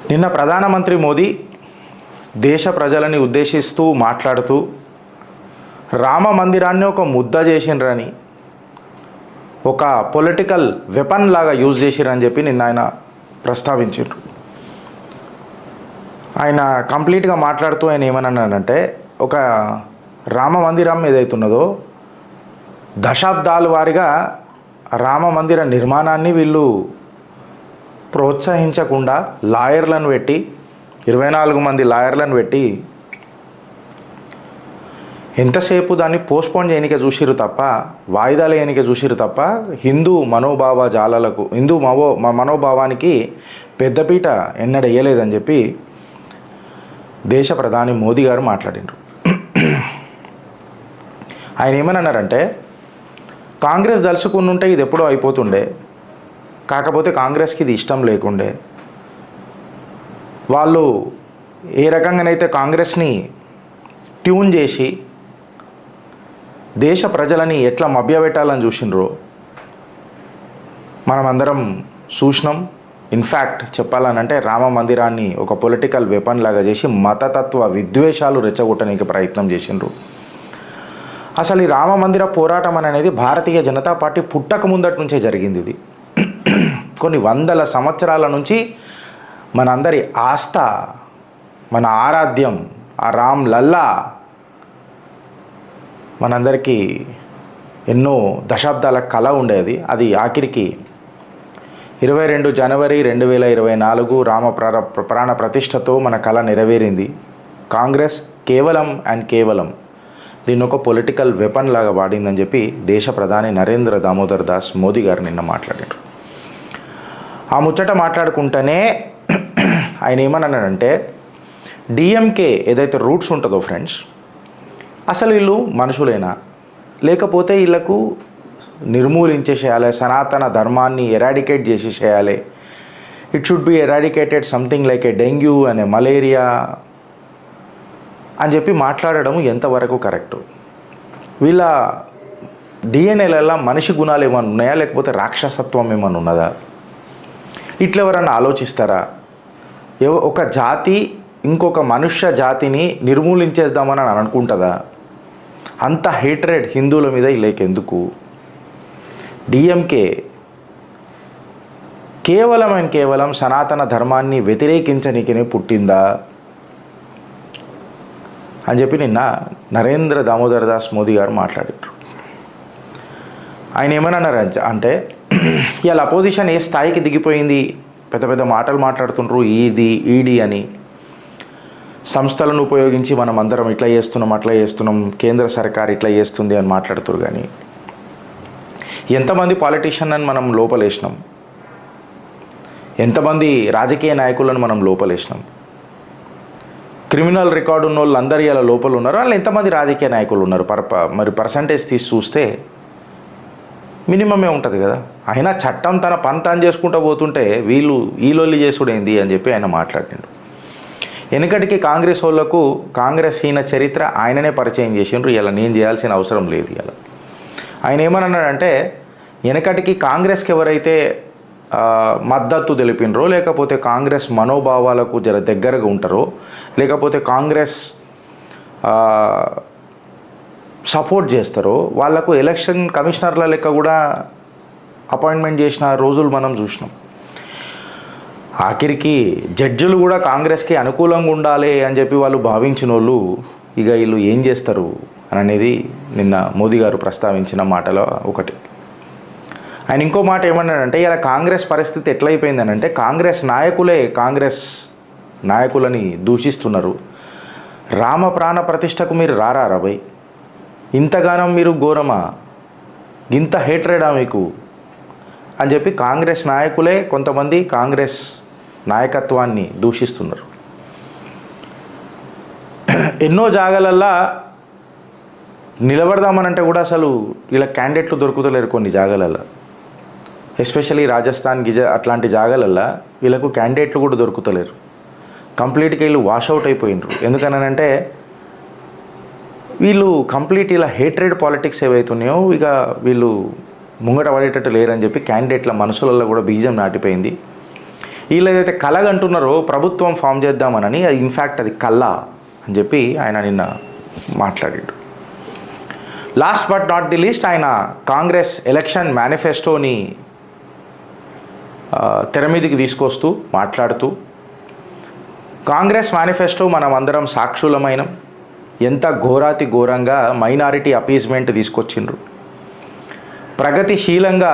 నిన్న ప్రధానమంత్రి మోదీ దేశ ప్రజలని ఉద్దేశిస్తూ మాట్లాడుతూ రామ మందిరాన్ని ఒక ముద్ద చేసిండ్రని, ఒక పొలిటికల్ వెపన్ లాగా యూజ్ చేసిరని చెప్పి నిన్న ఆయన ప్రస్తావించారు. ఆయన కంప్లీట్గా మాట్లాడుతూ ఆయన ఏమన్నానంటే, ఒక రామ మందిరం ఏదైతున్నదో దశాబ్దాల వారీగా రామ మందిర నిర్మాణాన్ని వీళ్ళు ప్రోత్సహించకుండా లాయర్లను పెట్టి 24 మంది లాయర్లను పెట్టి ఎంతసేపు దాన్ని పోస్ట్పోన్ చేయనికే చూసిరు తప్ప, వాయిదాలు వేయనికే చూసిరు తప్ప హిందూ మనోభావానికి పెద్దపీట ఎన్నడ వేయలేదని చెప్పి దేశ ప్రధాని మోదీ గారు మాట్లాడినారు. ఆయన ఏమన్నారంటే, కాంగ్రెస్ దలుచుకున్నుంటే ఇది ఎప్పుడో అయిపోతుండే, కాకపోతే కాంగ్రెస్కి ఇది ఇష్టం లేకుండే. వాళ్ళు ఏ రకంగానైతే కాంగ్రెస్ని ట్యూన్ చేసి దేశ ప్రజలని ఎట్లా మభ్యపెట్టాలని చూసినరో మనమందరం చూసినాం. ఇన్ఫ్యాక్ట్ చెప్పాలనంటే రామ మందిరాన్ని ఒక పొలిటికల్ వెపన్ లాగా చేసి మతతత్వ విద్వేషాలు రెచ్చగొట్టడానికి ప్రయత్నం చేసినారు. అసలు ఈ రామ మందిర పోరాటం అనేది భారతీయ జనతా పార్టీ పుట్టక ముందటి నుంచే జరిగింది. ఇది కొన్ని వందల సంవత్సరాల నుంచి మనందరి ఆస్థ, మన ఆరాధ్యం ఆ రామ్ లల్లా మనందరికీ ఎన్నో దశాబ్దాల కళ ఉండేది. అది ఆఖరికి 22 జనవరి 2024 రామ ప్రాణ ప్రతిష్టతో మన కళ నెరవేరింది. కాంగ్రెస్ కేవలం దీన్ని ఒక పొలిటికల్ వెపన్ లాగా వాడిందని చెప్పి దేశ ప్రధాని నరేంద్ర దామోదర్ దాస్ మోదీ గారు నిన్న మాట్లాడారు. ఆ ముచ్చట మాట్లాడుకుంటేనే ఆయన ఏమన్నాడంటే, డిఎంకే ఏదైతే రూట్స్ ఉంటుందో ఫ్రెండ్స్, అసలు వీళ్ళు మనుషులేనా, లేకపోతే వీళ్ళకు నిర్మూలించేసేయాలి, సనాతన ధర్మాన్ని ఎరాడికేట్ చేసేసేయాలి, it should be eradicated something like a dengue అనే మలేరియా అని చెప్పి మాట్లాడడం ఎంతవరకు కరెక్టు? వీళ్ళ డిఎన్ఏలలో మనిషి గుణాలు ఏమైనా ఉన్నాయా, లేకపోతే రాక్షసత్వం ఏమైనా ఉన్నదా? ఇట్లా ఎవరన్నా ఆలోచిస్తారా? ఒక జాతి ఇంకొక మనుష్య జాతిని నిర్మూలించేద్దామని అనుకుంటుందా? అంత హేట్రెడ్ హిందువుల మీద లేకెందుకు? డిఎంకే కేవలం సనాతన ధర్మాన్ని వ్యతిరేకించనికనే పుట్టిందా అని చెప్పి నిన్న నరేంద్ర దామోదర్ దాస్ మోదీ గారు మాట్లాడారు. ఆయన ఏమన్నారు అంటే, ఇవాళ అపోజిషన్ ఏ స్థాయికి దిగిపోయింది, పెద్ద పెద్ద మాటలు మాట్లాడుతుండ్రు, ఈడీ అని, సంస్థలను ఉపయోగించి మనం అందరం ఇట్లా చేస్తున్నాం, కేంద్ర సర్కార్ ఇట్లా చేస్తుంది అని మాట్లాడుతున్నారు. కానీ ఎంతమంది పాలిటీషియన్ అని మనం లోపలేసినాం, ఎంతమంది రాజకీయ నాయకులను మనం లోపలేసినాం, క్రిమినల్ రికార్డు ఉన్న వాళ్ళు అందరూ ఇలా లోపల ఉన్నారు, వాళ్ళు ఎంతమంది రాజకీయ నాయకులు ఉన్నారు మరి పర్సంటేజ్ తీసి చూస్తే మినిమమే ఉంటుంది కదా. అయినా చట్టం తన పని తాను చేసుకుంటూ పోతుంటే వీళ్ళు ఈలొల్లి చేసుడేంది అని చెప్పి ఆయన మాట్లాడిండు. వెనుకటికి కాంగ్రెస్ వాళ్ళకు కాంగ్రెస్ హీన చరిత్ర ఆయననే పరిచయం చేసిండ్రు. ఇలా నేను చేయాల్సిన అవసరం లేదు. ఇలా ఆయన ఏమన్నాడంటే, వెనుకటికి కాంగ్రెస్కి ఎవరైతే మద్దతు తెలిపినరో, లేకపోతే కాంగ్రెస్ మనోభావాలకు దగ్గరగా ఉంటారో, లేకపోతే కాంగ్రెస్ సపోర్ట్ చేస్తారో వాళ్లకు ఎలక్షన్ కమిషనర్ల లెక్క కూడా అపాయింట్మెంట్ చేసిన రోజులు మనం చూసినాం. ఆఖరికి జడ్జిలు కూడా కాంగ్రెస్కి అనుకూలంగా ఉండాలి అని చెప్పి వాళ్ళు భావించిన వాళ్ళు ఇక వీళ్ళు ఏం చేస్తారు అనేది నిన్న మోదీ గారు ప్రస్తావించిన మాటలో ఒకటి. ఆయన ఇంకో మాట ఏమన్నాడంటే, ఇలా కాంగ్రెస్ పరిస్థితి ఎట్లయిపోయిందనంటే, కాంగ్రెస్ నాయకులని దూషిస్తున్నారు. రామ ప్రాణ ప్రతిష్టకు మీరు రారా భయ్, ఇంతగానం మీరు ఘోరమా, ఇంత హేట్రెడా మీకు అని చెప్పి కాంగ్రెస్ నాయకులే కొంతమంది కాంగ్రెస్ నాయకత్వాన్ని దూషిస్తున్నారు. ఎన్నో జాగాలల్లా నిలబడదామనంటే కూడా అసలు ఇలా క్యాండిడేట్లు దొరుకుతలేరు. కొన్ని జాగాలల్లో, ఎస్పెషల్లీ రాజస్థాన్ అట్లాంటి జాగాలల్లో వీళ్ళకు క్యాండిడేట్లు కూడా దొరుకుతలేరు. కంప్లీట్గా వీళ్ళు వాషౌట్ అయిపోయినారు. ఎందుకనంటే వీళ్ళు కంప్లీట్ ఇలా హేట్రెడ్ పాలిటిక్స్ ఏవైతున్నాయో ఇక వీళ్ళు ముంగట పడేటట్టు లేరని చెప్పి క్యాండిడేట్ల మనసులలో కూడా బీజం నాటిపోయింది. వీళ్ళు ఏదైతే కళ అంటున్నారో ప్రభుత్వం ఫామ్ చేద్దామనని, అది ఇన్ఫ్యాక్ట్ అది కళ అని చెప్పి ఆయన నిన్న మాట్లాడాడు. Last but not the least, ఆయన కాంగ్రెస్ ఎలక్షన్ మేనిఫెస్టోని తెర మీదకి తీసుకొస్తూ మాట్లాడుతూ, కాంగ్రెస్ మేనిఫెస్టో మనం అందరం సాక్షులమైన ఎంత ఘోరాతి ఘోరంగా మైనారిటీ అపీజ్మెంట్ తీసుకొచ్చిండ్రు. ప్రగతిశీలంగా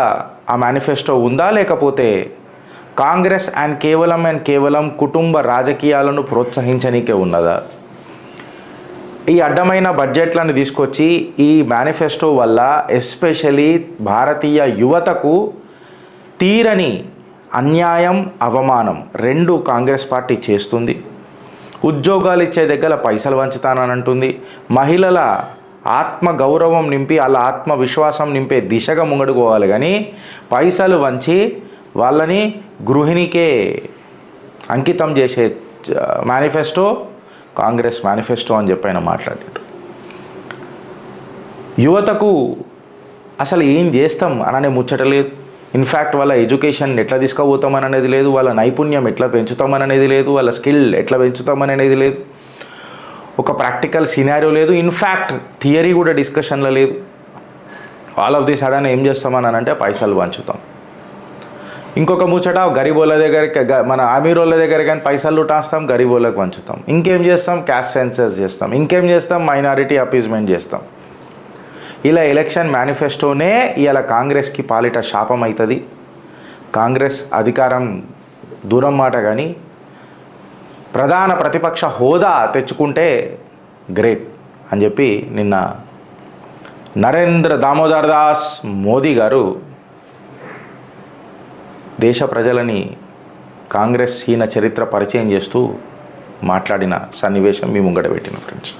ఆ మేనిఫెస్టో ఉందా, లేకపోతే కాంగ్రెస్ అండ్ కేవలం కుటుంబ రాజకీయాలను ప్రోత్సహించనీకే ఉన్నదా? ఈ అడ్డమైన బడ్జెట్లను తీసుకొచ్చి ఈ మేనిఫెస్టో వల్ల ఎస్పెషలీ భారతీయ యువతకు తీరని అన్యాయం, అవమానం రెండు కాంగ్రెస్ పార్టీ చేస్తుంది. ఉద్యోగాలు ఇచ్చే దగ్గర పైసలు వంచుతానని అంటుంది. మహిళల ఆత్మగౌరవం నింపి వాళ్ళ ఆత్మవిశ్వాసం నింపే దిశగా ముంగడుకోవాలి, కానీ పైసలు వంచి వాళ్ళని గృహిణికే అంకితం చేసే మేనిఫెస్టో కాంగ్రెస్ మేనిఫెస్టో అని చెప్పి ఆయన మాట్లాడాడు. యువతకు అసలు ఏం చేస్తాం అననే ముచ్చట లేదు. ఇన్ఫ్యాక్ట్ వాళ్ళ ఎడ్యుకేషన్ ఎట్లా తీసుకుపోతామని అనేది లేదు, వాళ్ళ నైపుణ్యం ఎట్లా పెంచుతామని అనేది లేదు, వాళ్ళ స్కిల్ ఎట్లా పెంచుతామని అనేది లేదు, ఒక ప్రాక్టికల్ సినారియో లేదు, ఇన్ఫ్యాక్ట్ థియరీ కూడా డిస్కషన్లో లేదు. ఆల్ ఆఫ్ ది సడన్ ఏం చేస్తామని అంటే పైసలు పంచుతాం. ఇంకొక ముచ్చట, గరీబోళ్ళ దగ్గరికి, మన అమీరోళ్ళ దగ్గర కానీ పైసలు లూటాస్తాం, గరీబోళ్ళకి పంచుతాం. ఇంకేం చేస్తాం, క్యాస్ట్ సెన్సస్ చేస్తాం. ఇంకేం చేస్తాం, మైనారిటీ అపీజ్మెంట్ చేస్తాం. ఇలా ఎలక్షన్ మేనిఫెస్టోనే ఇలా కాంగ్రెస్కి పాలిట శాపం అవుతుంది. కాంగ్రెస్ అధికారం దూరం మాట, కానీ ప్రధాన ప్రతిపక్ష హోదా తెచ్చుకుంటే గ్రేట్ అని చెప్పి నిన్న నరేంద్ర దామోదర్ దాస్ మోదీ గారు దేశ ప్రజలని కాంగ్రెస్ హీన చరిత్ర పరిచయం చేస్తూ మాట్లాడిన సన్నివేశం మీ ముంగట పెట్టిన ఫ్రెండ్స్.